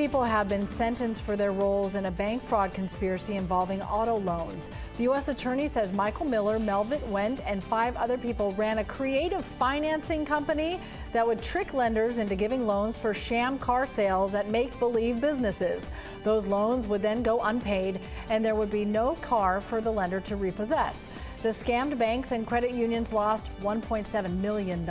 People have been sentenced for their roles in a bank fraud conspiracy involving auto loans. The U.S. Attorney says Michael Miller, Melvin Wendt, and 5 other people ran a creative financing company that would trick lenders into giving loans for sham car sales at make-believe businesses. Those loans would then go unpaid, and there would be no car for the lender to repossess. The scammed banks and credit unions lost $1.7 million.